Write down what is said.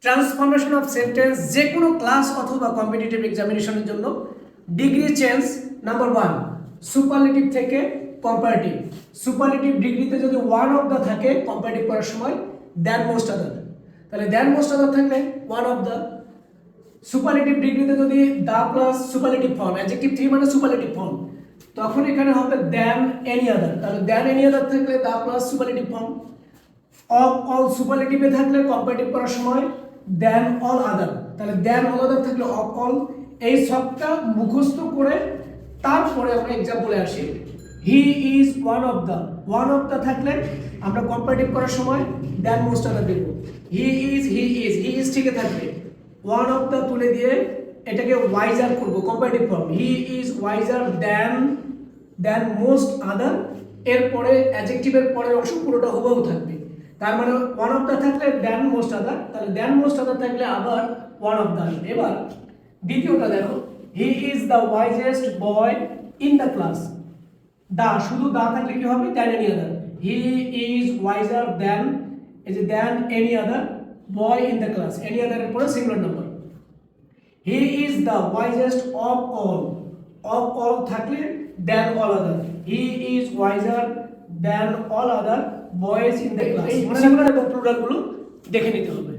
Transformation of sentence যে কোনো class অথবা কম্পিটিটিভ এক্সামিনেশনের জন্য ডিগ্রি চেঞ্জ নাম্বার 1 সুপারলেটিভ থেকে কম্পারেটিভ। সুপারলেটিভ ডিগ্রিতে যদি ওয়ান অফ দ্য থাকে কম্পারেটিভ করার সময় দ্যান মোস্ট আদার, তাহলে দ্যান মোস্ট আদার থাকলে ওয়ান অফ দ্য। সুপারলেটিভ ডিগ্রিতে যদি the plus superlative form, adjective 3 মানে সুপারলেটিভ ফর্ম, তখন এখানে হবে দ্যান এনি আদার, তাহলে দ্যান এনি আদার থাকলে the plus superlative form. Of all সুপারলেটিভে থাকলে কম্পারেটিভ করার সময় দ্যান অল আদার, তাহলে দ্যান অল আদার থাকলে অফ অল। এই সবটা মুখস্থ করে তারপরে আমরা এক্সাম্পলে আসি। He is one of the থাকলে আমরা কম্পারেটিভ করার সময় দ্যান মোস্ট আদার দেব। হি ইজ ঠিকই থাকবে, ওয়ান অফ দ্য তুলে দিয়ে এটাকে ওয়াইজার করব, comparative form. He is wiser than most আদার, এরপরে অ্যাডজেক্টিভের পরের অংশ পুরোটা হুবহু থাকবে। তার মানে ওয়ান অফ দ্য থাকলে দ্যান মোস্ট আদার, তাহলে দ্যান মোস্ট আদার থাকলে আবার ওয়ান অফ দ্য। এবার দ্বিতীয়টা দেখো, he is the wisest boy in the class. The শুধু দা থাকলে কি হবে, than any other. He is wiser than, এই যে than any other boy in the class, any other এর পরে singular number. He is the wisest of all থাকলে than all other. He is wiser than all other boys in the class. এই singular এবং plural গুলো দেখে নিতে হবে।